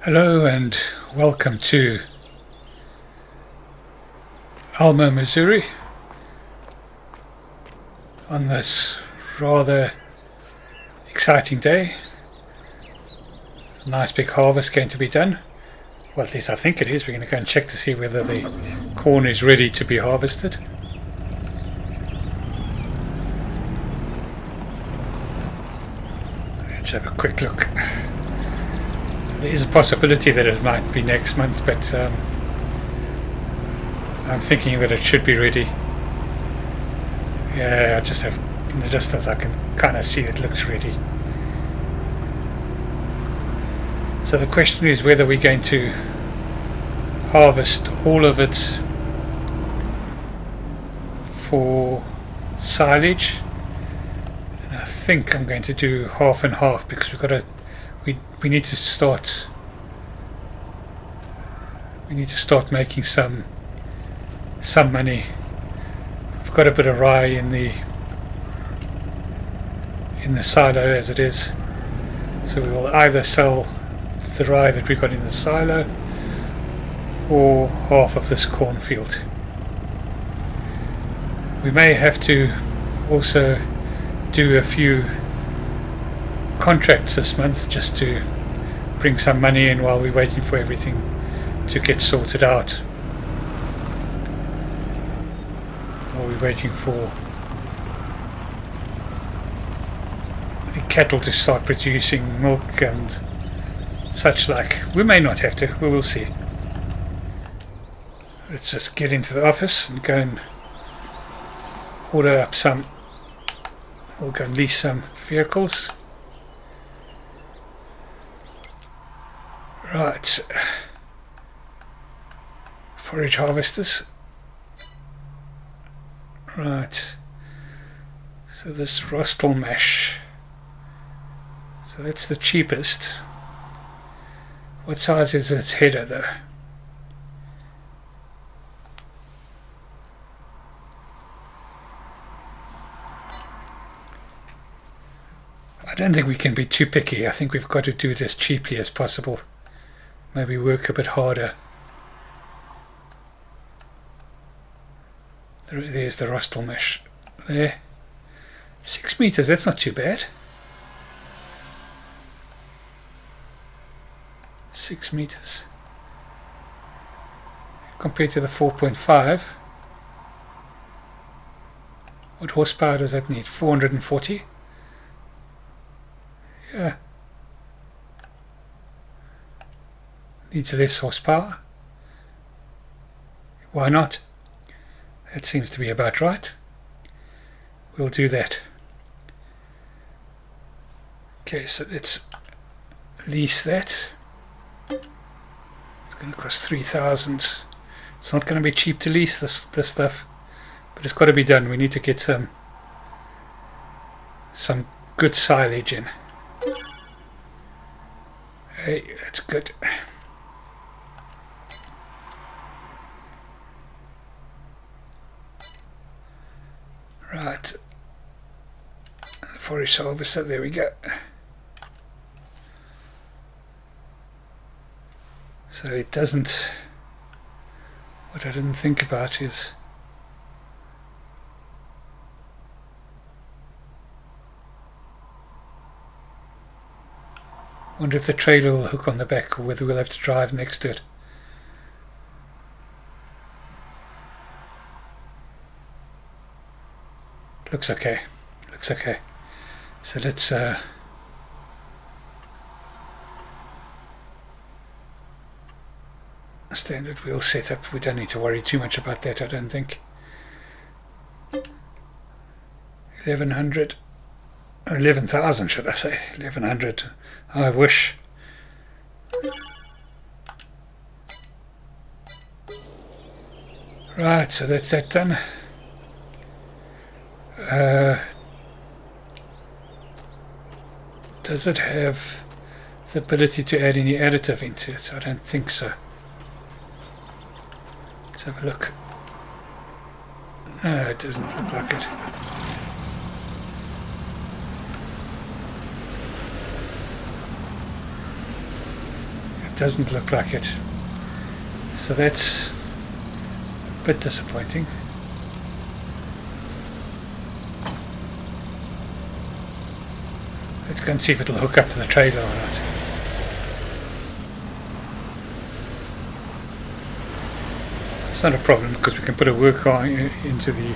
Hello and welcome to Alma, Missouri on this rather exciting day. A nice big harvest going to be done. Well, at least I think it is. We're going to go and check to see whether the corn is ready to be harvested. Let's have a quick look. There is a possibility that it might be next month, but I'm thinking that it should be ready. Yeah, I just have, in the distance I can kind of see it looks ready. So the question is whether we're going to harvest all of it for silage. And I think I'm going to do half and half because we need to start making some money. I've got a bit of rye in the silo as it is, so we will either sell the rye that we got in the silo or half of this cornfield. We may have to also do a few contracts this month just to bring some money in while we're waiting for everything to get sorted out, while we're waiting for the cattle to start producing milk and such like. We may not have to, we will see. Let's just get into the office and go and order up some. We'll go and lease some vehicles. Right, forage harvesters. Right, so this rostel mesh, so that's the cheapest. What size is its header though? I don't think we can be too picky. I think we've got to do it as cheaply as possible. Maybe work a bit harder. There's the rostel mesh. There. 6 meters, that's not too bad. 6 meters. Compared to the 4.5. What horsepower does that need? 440? Yeah. Needs less horsepower. Why not? That seems to be about right. We'll do that. Okay, so let's lease that. It's going to cost 3,000. It's not going to be cheap to lease this stuff, but it's got to be done. We need to get some good silage in. Hey, that's good. Right, forage harvester, there we go. So it doesn't, what I didn't think about is wonder if the trailer will hook on the back or whether we'll have to drive next to it. Looks okay. Looks okay. So let's standard wheel setup. We don't need to worry too much about that, I don't think. 11,000 should I say? 1100. I wish. Right, so that's that done. Does it have the ability to add any additive into it? I don't think so. Let's have a look. No, it doesn't look like it. doesn't look like it. So that's a bit disappointing. Let's go and see if it'll hook up to the trailer or not. It's not a problem because we can put a work car into the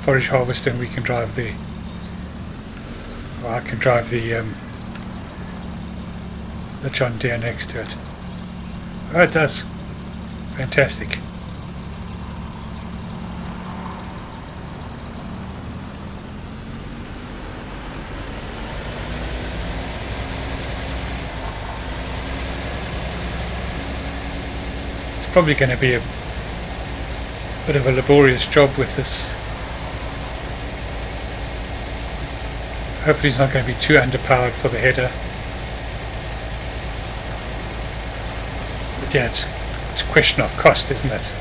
forage harvester and we can drive the, well, I can drive the John Deere next to it. Oh, it does. Fantastic. It's probably going to be a bit of a laborious job with this. Hopefully it's not going to be too underpowered for the header. But yeah, it's a question of cost, isn't it?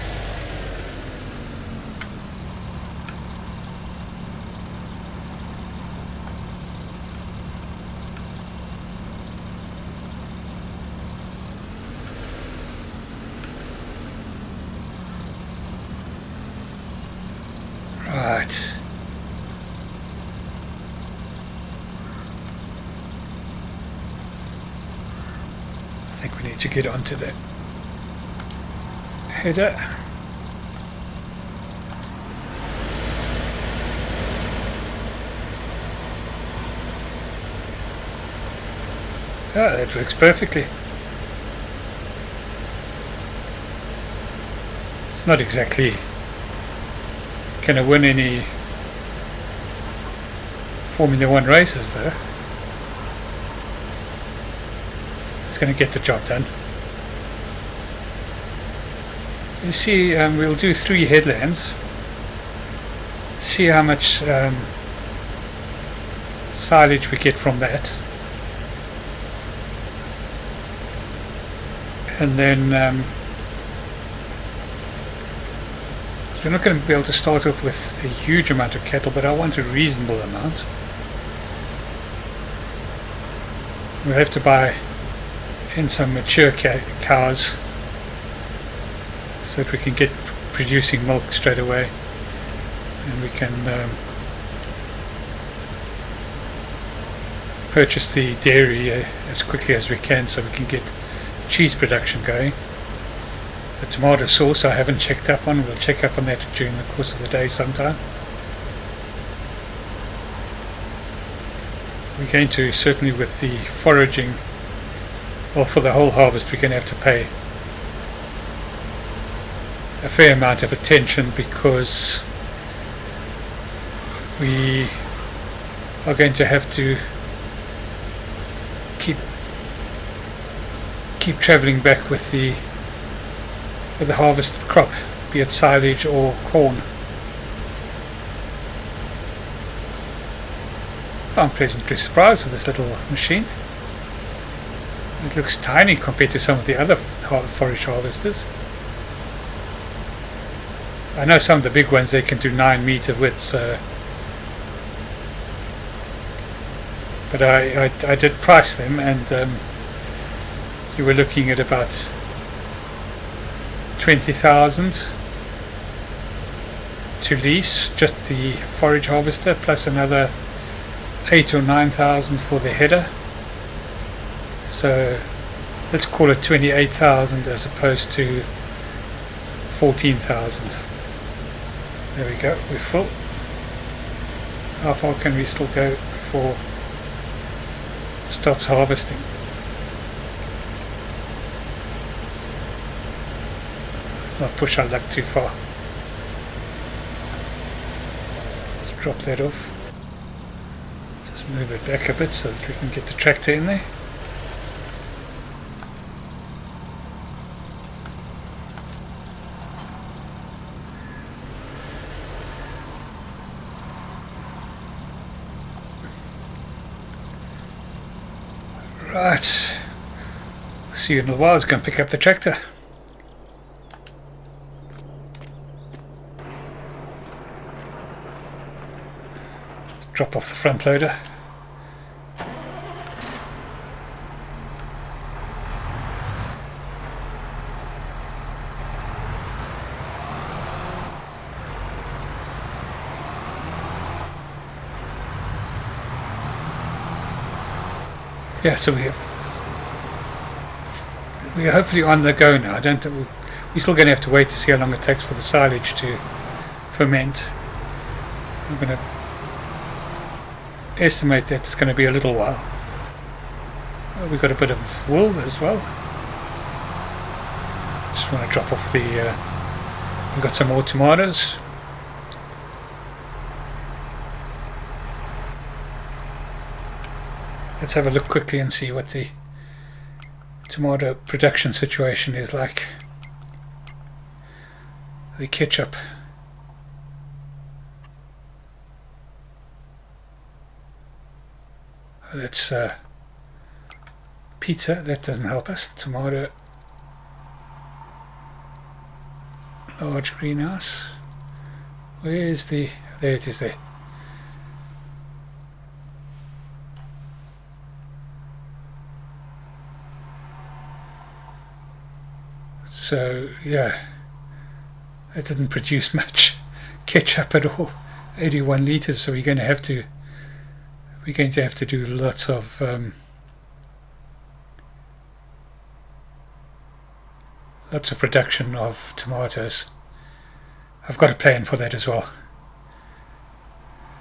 Right. I think we need to get onto the header. Ah, that works perfectly. It's not exactly going to win any Formula 1 races though. It's going to get the job done. You see, we'll do 3 headlands. See how much silage we get from that. And then we're not going to be able to start off with a huge amount of cattle, but I want a reasonable amount. We'll have to buy in some mature cows so that we can get producing milk straight away, and we can purchase the dairy as quickly as we can so we can get cheese production going. The tomato sauce I haven't checked up on. We'll check up on that during the course of the day sometime. We're going to, certainly with the foraging, well, for the whole harvest we're going to have to pay a fair amount of attention because we are going to have to keep travelling back with the harvested crop, be it silage or corn. I'm pleasantly surprised with this little machine. It looks tiny compared to some of the other forage harvesters. I know some of the big ones, they can do 9-meter widths, but I did price them, and you were looking at about 20,000 to lease, just the forage harvester, plus another 8,000 or 9,000 for the header. So let's call it 28,000 as opposed to 14,000. There we go, we're full. How far can we still go before it stops harvesting? Let's not push our luck too far. Let's drop that off. Just move it back a bit so that we can get the tractor in there. Right, see you in a while. I was going to pick up the tractor. Let's drop off the front loader. Yeah, so we're hopefully on the go now. I don't think we're still going to have to wait to see how long it takes for the silage to ferment. I'm going to estimate that it's going to be a little while. We've got a bit of wool as well. Just want to drop off the... we've got some more tomatoes. Let's have a look quickly and see what the tomato production situation is like. The ketchup. That's pizza. That doesn't help us. Tomato. Large greenhouse. Where is the... There it is there. So yeah, it didn't produce much ketchup at all. 81 liters. So we're going to have to do lots of production of tomatoes. I've got a plan for that as well.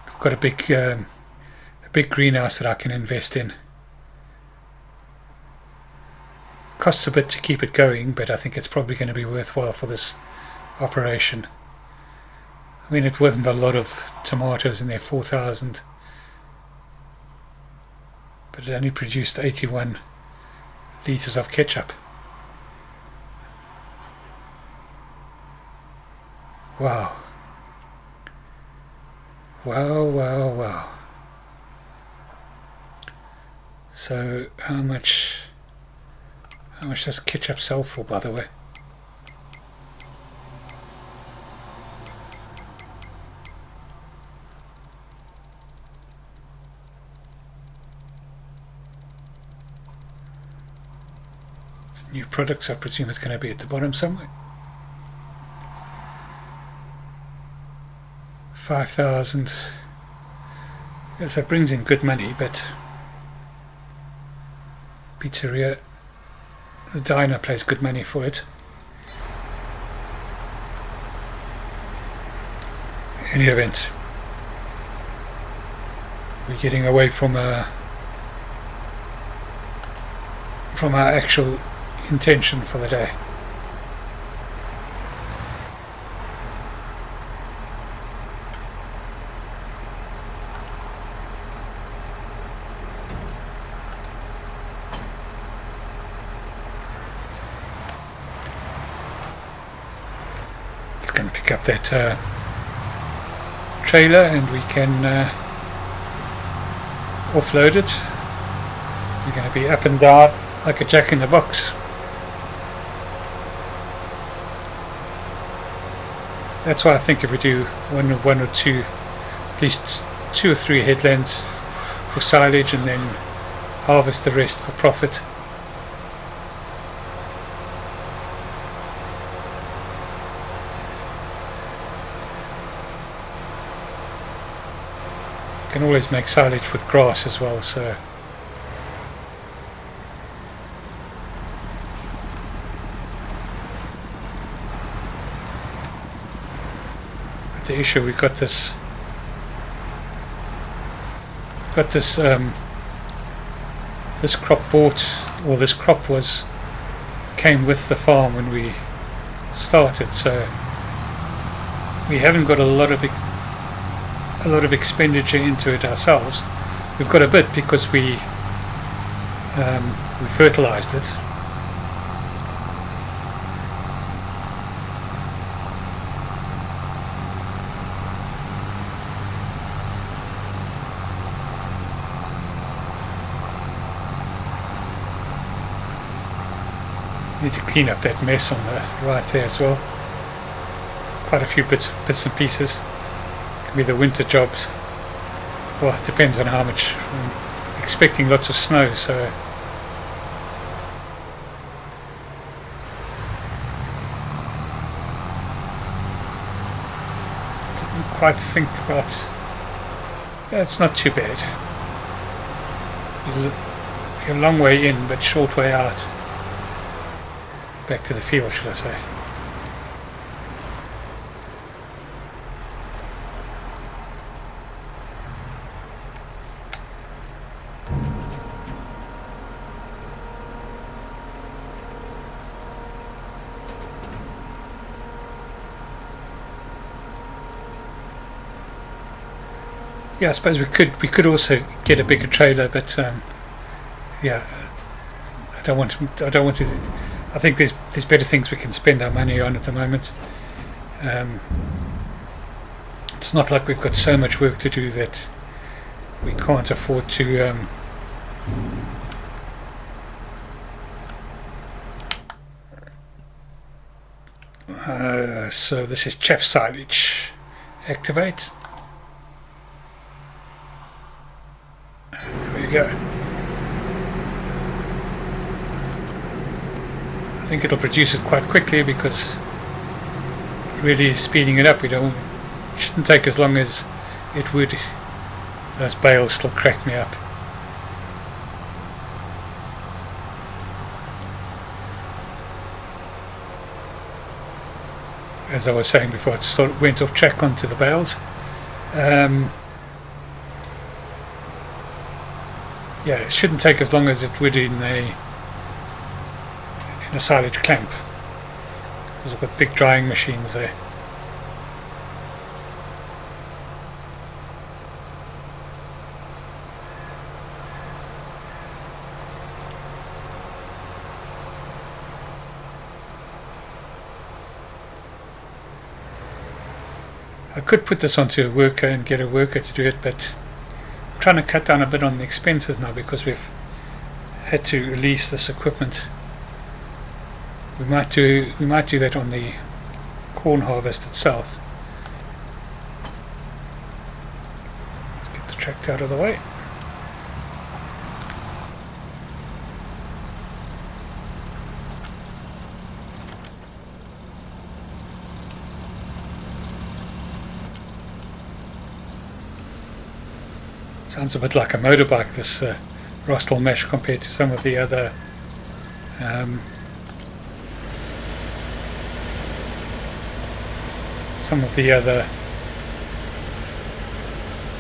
I've got a big greenhouse that I can invest in. Costs a bit to keep it going, but I think it's probably going to be worthwhile for this operation. I mean, it wasn't a lot of tomatoes in there, 4,000, but it only produced 81 liters of ketchup. Wow. Wow, wow, wow. So how much does ketchup sell for, by the way? New products, I presume it's going to be at the bottom somewhere. 5,000. Yes, that brings in good money, but pizzeria, the diner pays good money for it. In any event, we're getting away from our actual intention for the day. Can pick up that trailer and we can offload it. We're going to be up and down like a jack in the box. That's why I think if we do one or two, at least 2 or 3 headlands for silage and then harvest the rest for profit. Can always make silage with grass as well, so but the issue we've got this this crop bought, or this crop came with the farm when we started, so we haven't got a lot of expenditure into it ourselves. We've got a bit because we fertilized it. Need to clean up that mess on the right there as well. Quite a few bits and pieces. Could be the winter jobs. Well, it depends on how much. I'm expecting lots of snow, so didn't quite think about. Yeah, it's not too bad. A long way in, but short way out. Back to the field, should I say. Yeah, I suppose we could also get a bigger trailer, but yeah, I don't want to. I think there's better things we can spend our money on at the moment. It's not like we've got so much work to do that we can't afford to. So this is chaff silage. Activate. There we go. I think it'll produce it quite quickly because really speeding it up. It shouldn't take as long as it would. Those bales still crack me up. As I was saying before, it sort of went off track onto the bales. Yeah, it shouldn't take as long as it would in a silage clamp, because we've got big drying machines there. I could put this onto a worker and get a worker to do it, but I'm trying to cut down a bit on the expenses now because we've had to release this equipment. We might do that on the corn harvest itself. Let's get the tractor out of the way. Sounds a bit like a motorbike, this Rostal mesh, compared to some of the other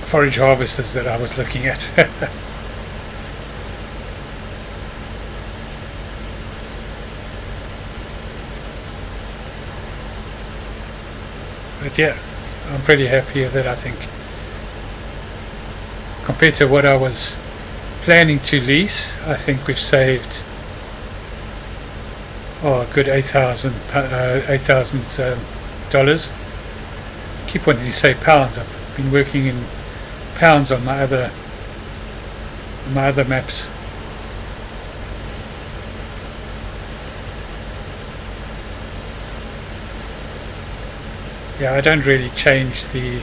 forage harvesters that I was looking at. But yeah, I'm pretty happy with it. I think compared to what I was planning to lease, I think we've saved a good $8,000. Keep wanting to say pounds. I've been working in pounds on my other maps. Yeah, I don't really change the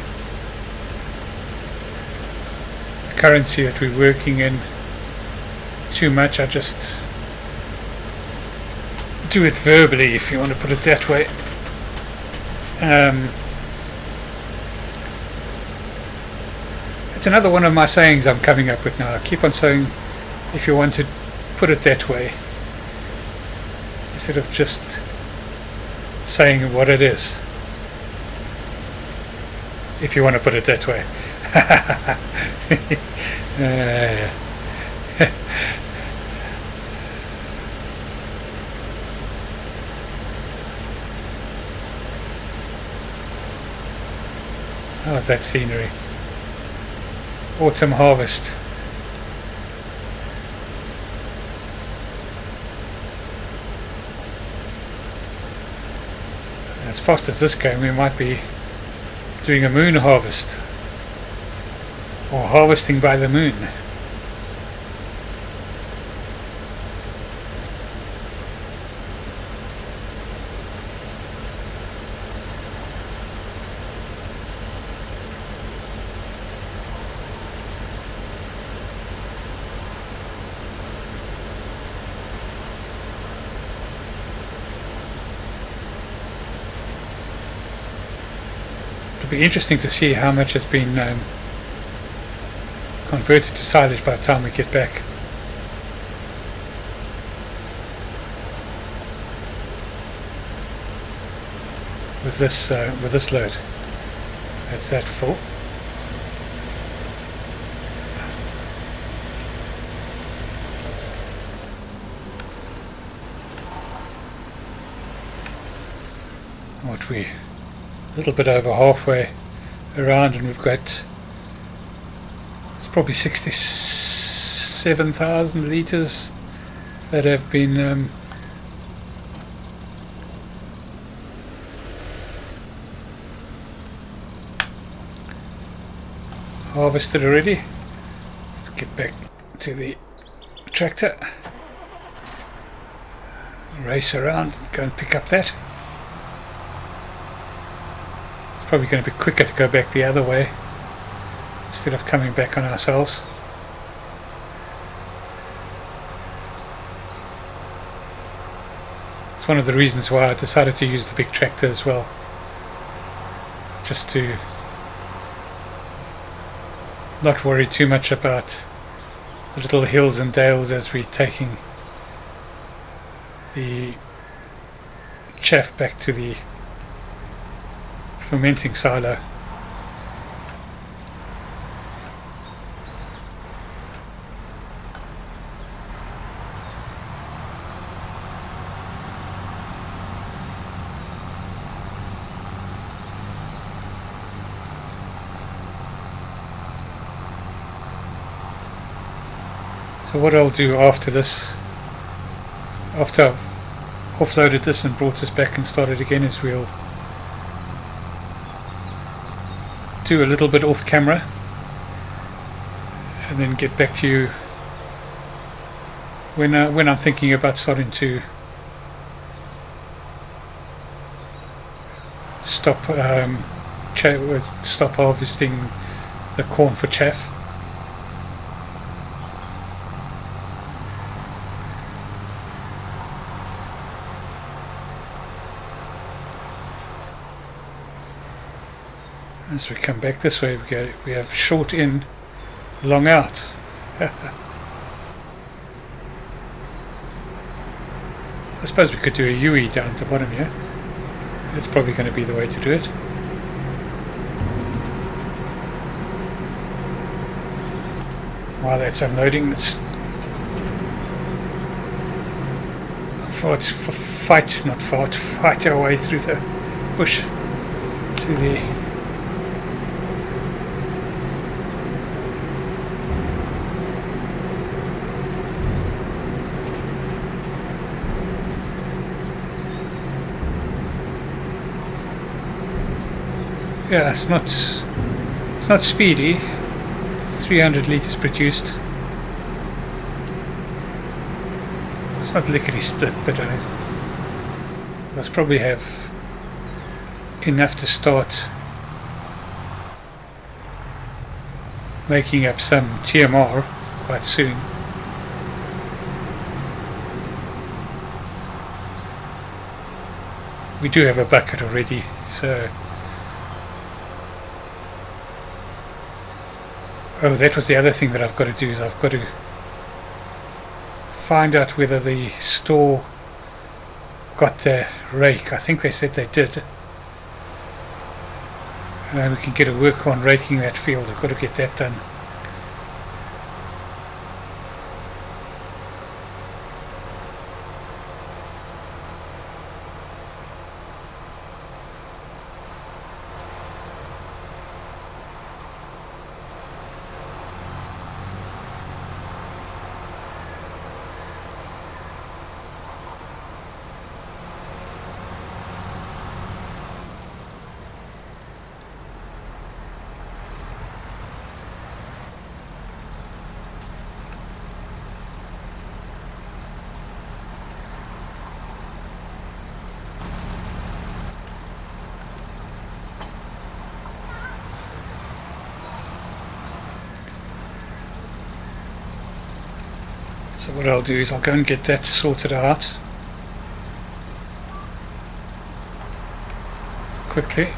currency that we're working in too much. I just do it verbally, if you want to put it that way. It's another one of my sayings I'm coming up with now. I keep on saying, if you want to put it that way, instead of just saying what it is. If you want to put it that way. How's that scenery? Autumn harvest. As fast as this going, we might be doing a moon harvest, or harvesting by the moon. It'll be interesting to see how much has been converted to silage by the time we get back. with this load. That's that full. What we a little bit over halfway around, and we've got it's probably 67,000 litres that have been harvested already. Let's get back to the tractor, race around and go and pick up that. It's probably going to be quicker to go back the other way instead of coming back on ourselves. It's one of the reasons why I decided to use the big tractor as well, just to not worry too much about the little hills and dales as we're taking the chaff back to the fermenting silo. So what I'll do after this, after I've offloaded this and brought this back and started again, is we'll do a little bit off camera and then get back to you when I'm thinking about starting to stop harvesting the corn for chaff. As we come back this way, we have short in, long out. I suppose we could do a UE down at the bottom here. That's probably going to be the way to do it. While that's unloading, let's fight our way through the bush to the yeah, it's not speedy. 300 litres produced. It's not lickety split, but let's probably have enough to start making up some TMR quite soon. We do have a bucket already, so oh, that was the other thing that I've got to do, is I've got to find out whether the store got the rake. I think they said they did. We can get a work on raking that field. I've got to get that done. So what I'll do is I'll go and get that sorted out quickly,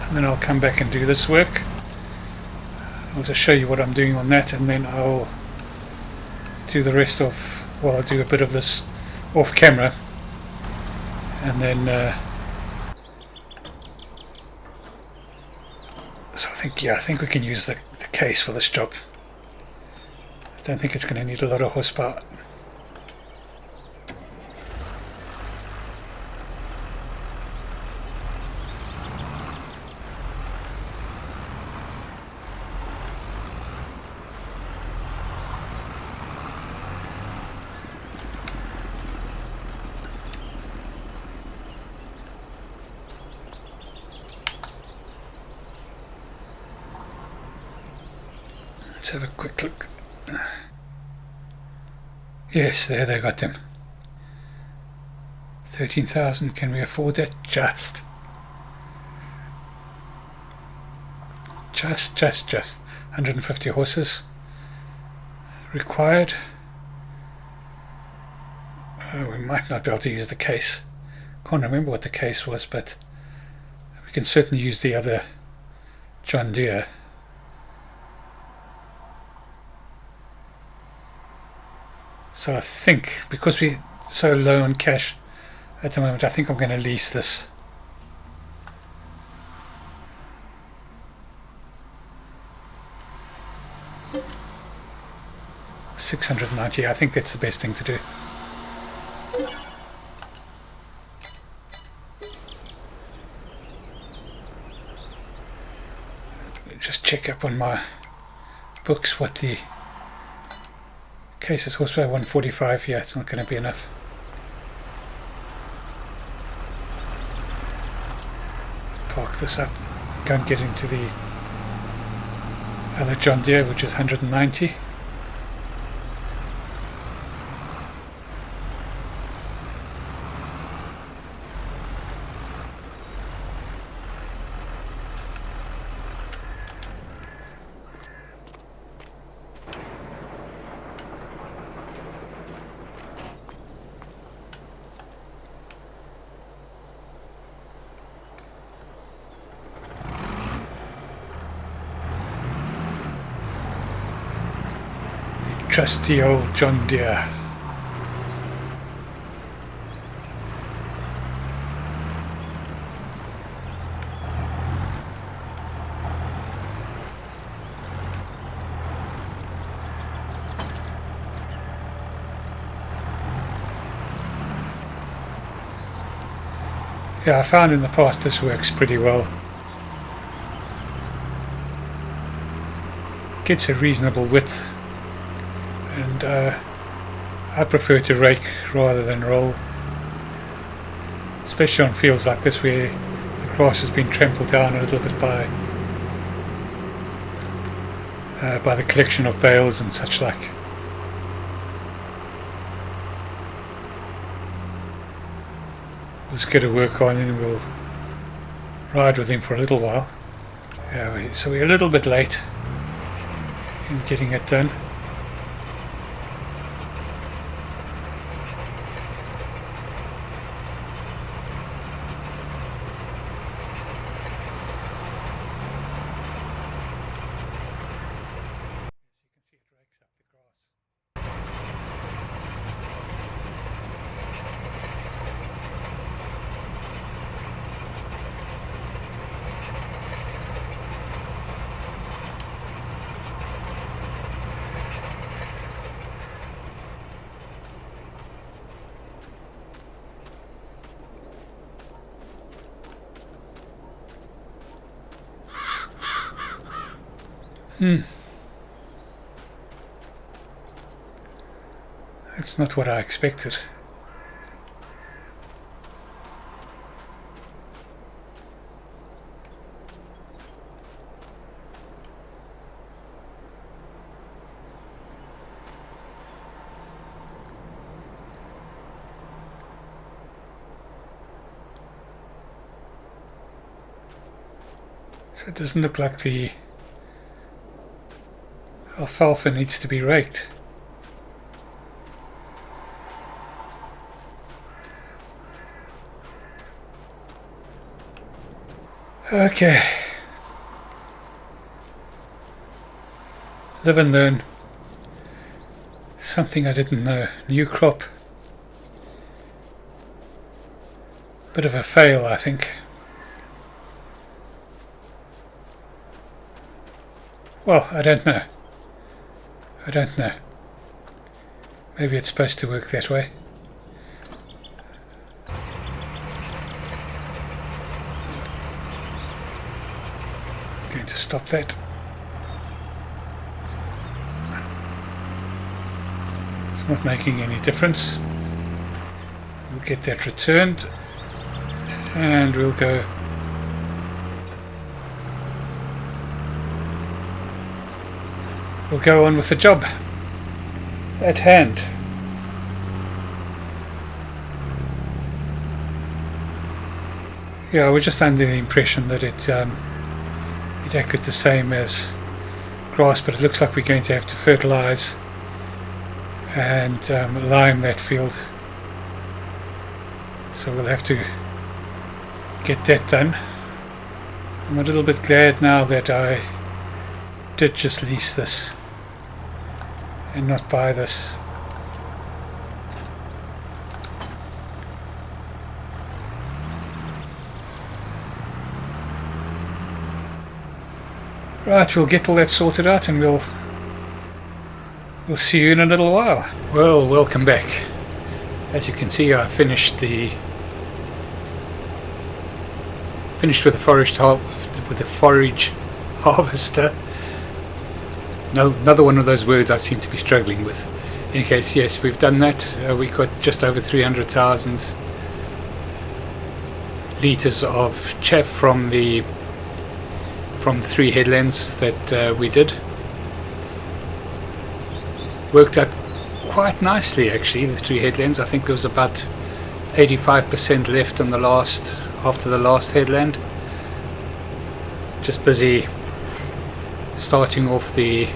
and then I'll come back and do this work. I'll just show you what I'm doing on that, and then I'll do the rest of, well, I'll do a bit of this off camera, and then So I think we can use the case for this job. I don't think it's going to need a lot of horsepower. Let's have a quick look. Yes, there they got them. 13,000, can we afford that? Just. 150 horses required. We might not be able to use the case. Can't remember what the case was, but we can certainly use the other John Deere. So I think, because we're so low on cash at the moment, I think I'm going to lease this. $690, I think that's the best thing to do. Just check up on my books what the case is. Horsepower 145. Yeah, it's not going to be enough. Park this up, go and get into the other John Deere, which is 190. Trusty old John Deere. Yeah, I found in the past this works pretty well. Gets a reasonable width. And I prefer to rake rather than roll, especially on fields like this where the grass has been trampled down a little bit by the collection of bales and such like. Let's get to work on and we'll ride with him for a little while. So we're a little bit late in getting it done. That's not what I expected. So it doesn't look like the alfalfa needs to be raked. Okay. Live and learn. Something I didn't know. New crop. Bit of a fail, I think. Well, I don't know. I don't know. Maybe it's supposed to work that way. I'm going to stop that. It's not making any difference. We'll get that returned and we'll go on with the job at hand. Yeah, I was just under the impression that it acted the same as grass, but it looks like we're going to have to fertilize and lime that field, so we'll have to get that done. I'm a little bit glad now that I did just lease this and not buy this. Right, we'll get all that sorted out and we'll see you in a little while. Well, welcome back. As you can see, I finished with the forage harvester. No, another one of those words I seem to be struggling with. In any case, yes, we've done that. We got just over 300,000 litres of chaff from the 3 headlands that we did. Worked out quite nicely actually, the 3 headlands. I think there was about 85% left on after the last headland. Just busy starting off the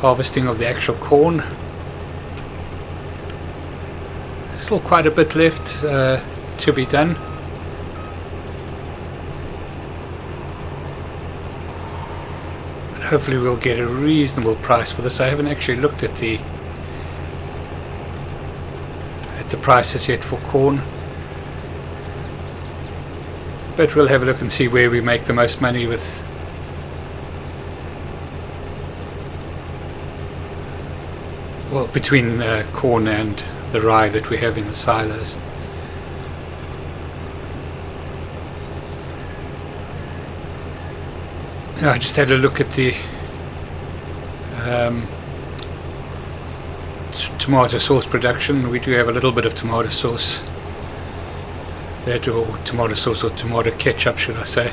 harvesting of the actual corn. Still quite a bit left to be done. But hopefully we'll get a reasonable price for this. I haven't actually looked at the prices yet for corn, but we'll have a look and see where we make the most money with between corn and the rye that we have in the silos. I just had a look at the tomato sauce production. We do have a little bit of tomato sauce that, or tomato sauce or tomato ketchup should I say,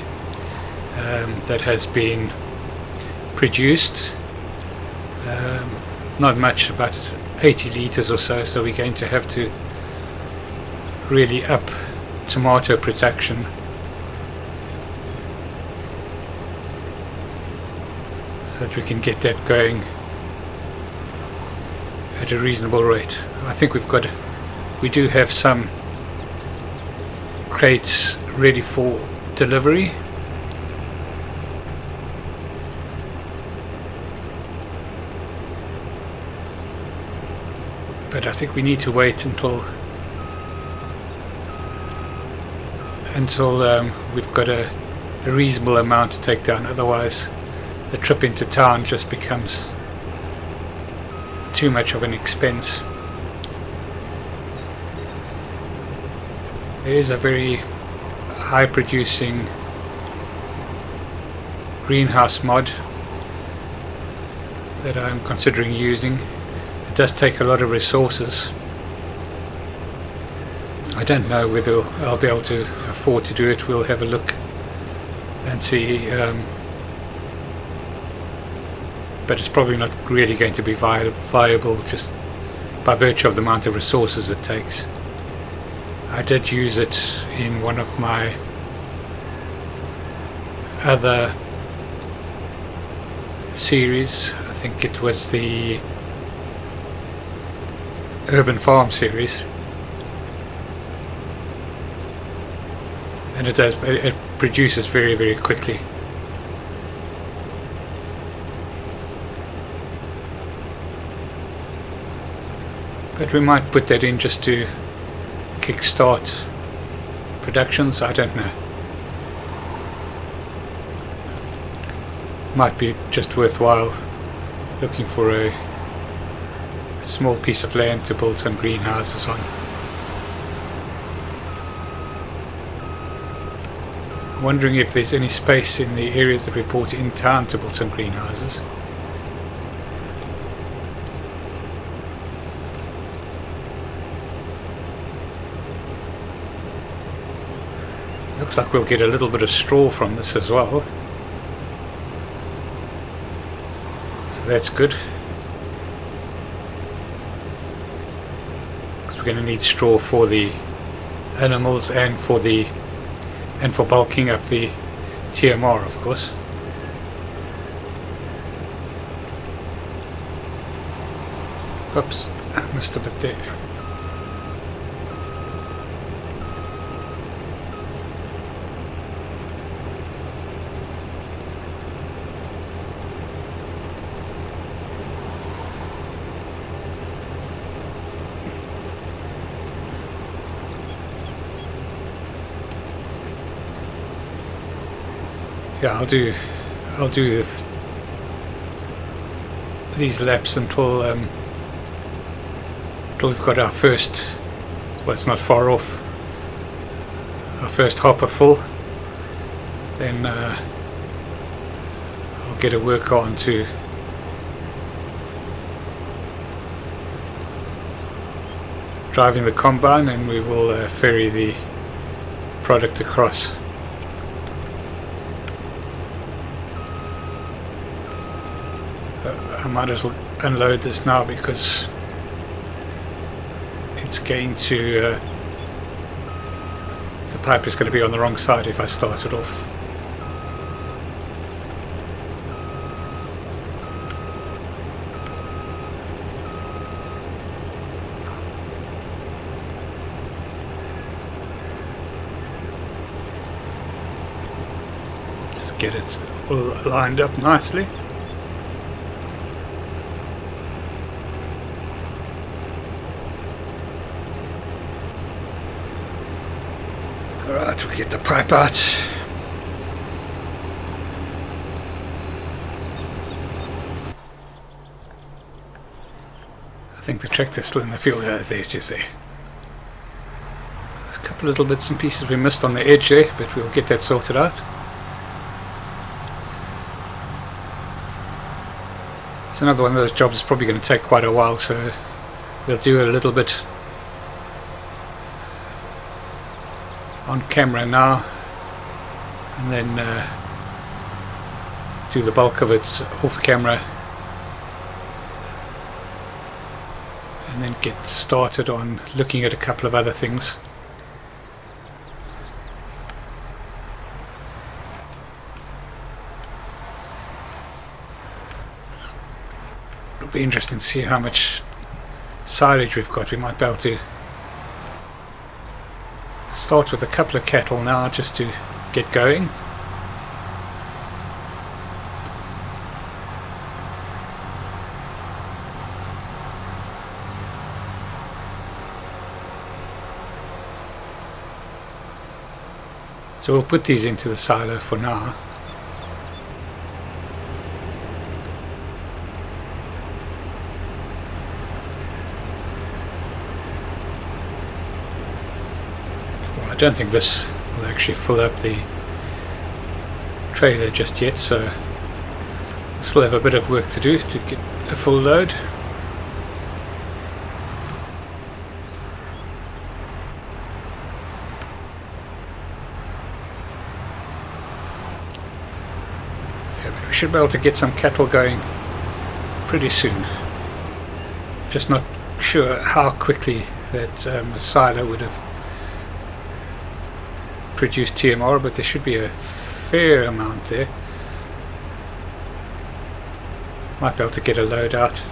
that has been produced. Not much, about 80 litres or so, so we're going to have to really up tomato production so that we can get that going at a reasonable rate. I think we do have some crates ready for delivery. But I think we need to wait until we've got a reasonable amount to take down. Otherwise, the trip into town just becomes too much of an expense. There is a very high producing greenhouse mod that I'm considering using. It does take a lot of resources. I don't know whether I'll be able to afford to do it. We'll have a look and see, but it's probably not really going to be viable just by virtue of the amount of resources it takes. I did use it in one of my other series. I think it was the Urban Farm series, and it produces very, very quickly. But we might put that in just to kickstart productions. I don't know. Might be just worthwhile looking for a small piece of land to build some greenhouses on. I'm wondering if there's any space in the areas that we bought in town to build some greenhouses. Looks like we'll get a little bit of straw from this as well. So that's good. Because we're going to need straw for the animals and for bulking up the TMR, of course. Oops, I missed a bit there. Yeah, I'll do these laps until we've got our first, well, it's not far off, our first hopper full. Then I'll get a worker on to driving the combine, and we will ferry the product across. I might as well unload this now because it's going to the pipe is going to be on the wrong side if I start it off. Just get it all lined up nicely. Alright, we'll get the pipe out. I think the tractor's still in the field. There it is there. There's a couple of little bits and pieces we missed on the edge there, but we'll get that sorted out. It's another one of those jobs that's probably going to take quite a while, so we'll do a little bit on camera now, and then do the bulk of it off camera, and then get started on looking at a couple of other things. It'll be interesting to see how much silage we've got. We might be able to start with a couple of cattle now just to get going. So we'll put these into the silo for now. I don't think this will actually fill up the trailer just yet, so we'll still have a bit of work to do to get a full load. Yeah, but we should be able to get some cattle going pretty soon. Just not sure how quickly that silo would have produce TMR, but there should be a fair amount there. Might be able to get a load out.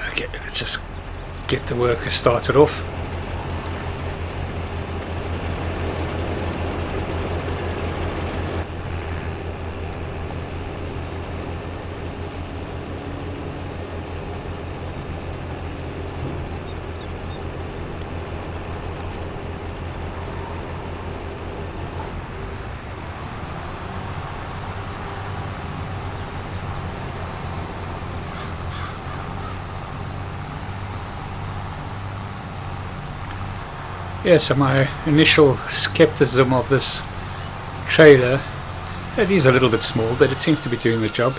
Okay, let's just get the worker started off. Yeah, so my initial skepticism of this trailer, it is a little bit small, but it seems to be doing the job.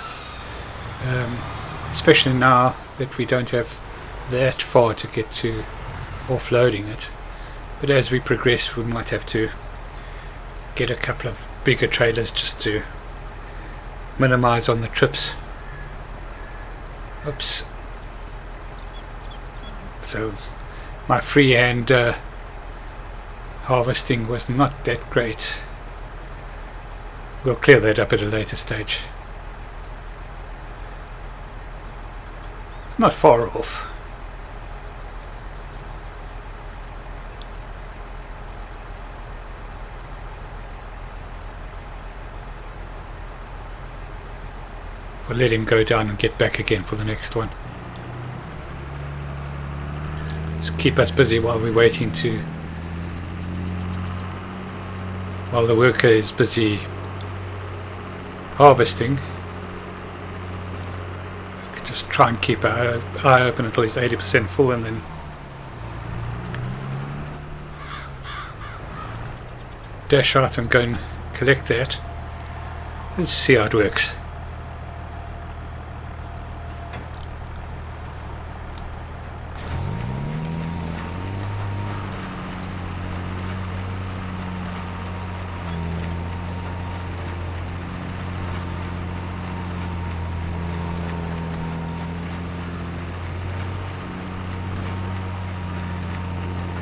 Especially now that we don't have that far to get to offloading it. But as we progress, we might have to get a couple of bigger trailers just to minimize on the trips. Oops. So my freehand harvesting was not that great. We'll clear that up at a later stage. Not far off. We'll let him go down and get back again for the next one. Just keep us busy while we're waiting to... while the worker is busy harvesting. We can just try and keep our eye open until he's 80% full, and then dash out and go and collect that. Let's see how it works.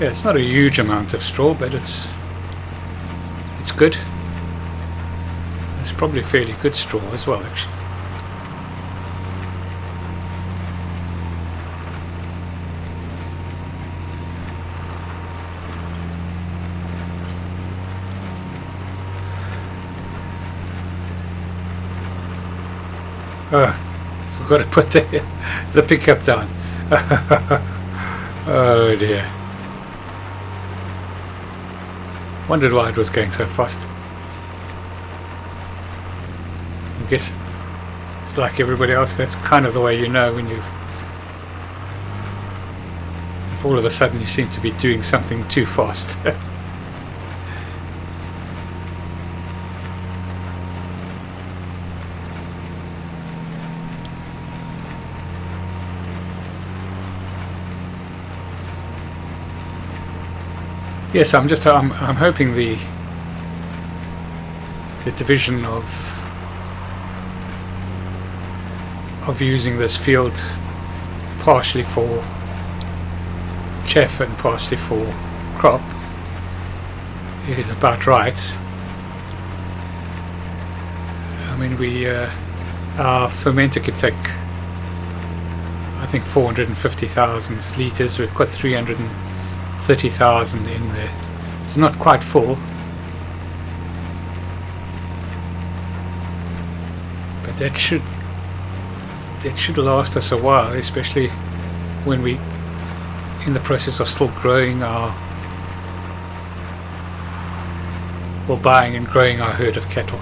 Yeah, it's not a huge amount of straw, but it's good. It's probably fairly good straw as well, actually. Oh, forgot to put the pickup down. Oh dear. Wondered why it was going so fast. I guess it's like everybody else, that's kind of the way you know when if all of a sudden you seem to be doing something too fast. Yes, I'm hoping the division of using this field partially for chaff and partially for crop is about right. I mean, our fermenter could take, I think, 450,000 litres. We've got 330,000 in there. It's not quite full, but that should last us a while, especially when we in the process of still growing buying and growing our herd of cattle.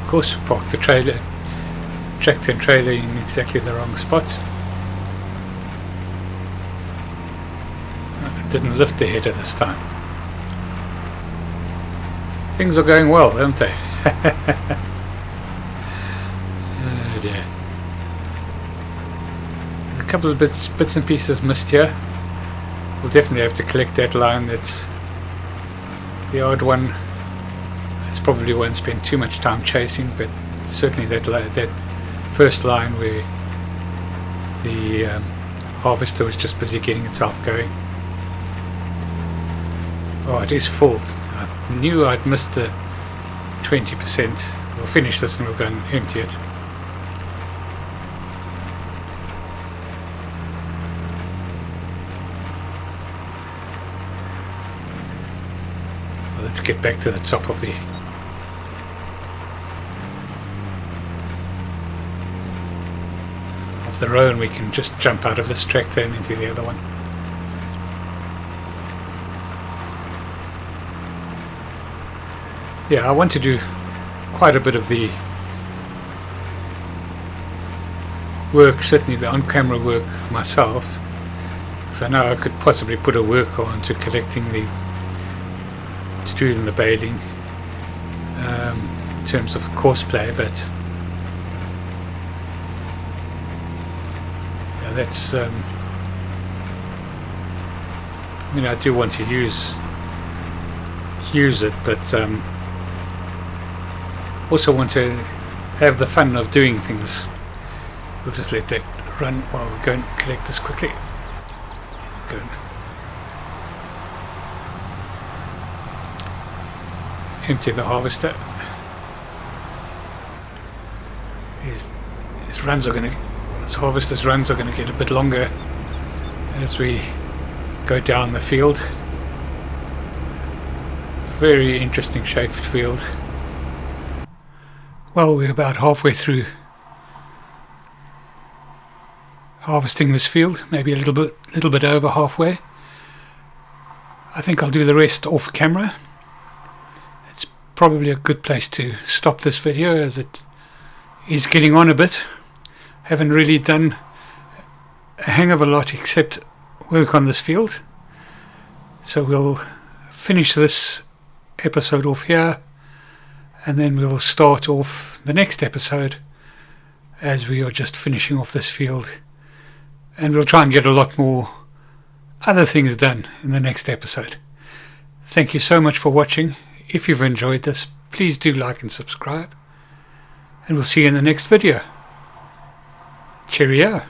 Of course, we parked the tractor and trailer in exactly the wrong spot. It didn't lift the header this time. Things are going well, aren't they? Oh dear. There's a couple of bits and pieces missed here. We'll definitely have to collect that line. That's the odd one. It's probably won't spend too much time chasing, but certainly that first line where the harvester was just busy getting itself going. Oh, it is full. I knew I'd missed the 20%. We'll finish this and we'll go and empty it. let's get back to the top of the row, and we can just jump out of this tractor and into the other one. Yeah, I want to do quite a bit of the work, certainly the on-camera work myself, because I know I could possibly put a worker on to doing the baling in terms of courseplay, but yeah, that's I mean, I do want to use it, but also want to have the fun of doing things. We'll just let that run while we go and collect this quickly. Go and empty the harvester. These harvester's runs are going to get a bit longer as we go down the field. Very interesting shaped field. Well, we're about halfway through harvesting this field, maybe a little bit over halfway. I think I'll do the rest off camera. It's probably a good place to stop this video, as it is getting on a bit. Haven't really done a hang of a lot except work on this field. So we'll finish this episode off here, and then we'll start off the next episode as we are just finishing off this field, and we'll try and get a lot more other things done in the next episode. Thank you so much for watching. If you've enjoyed this, please do like and subscribe, and we'll see you in the next video. Cheerio.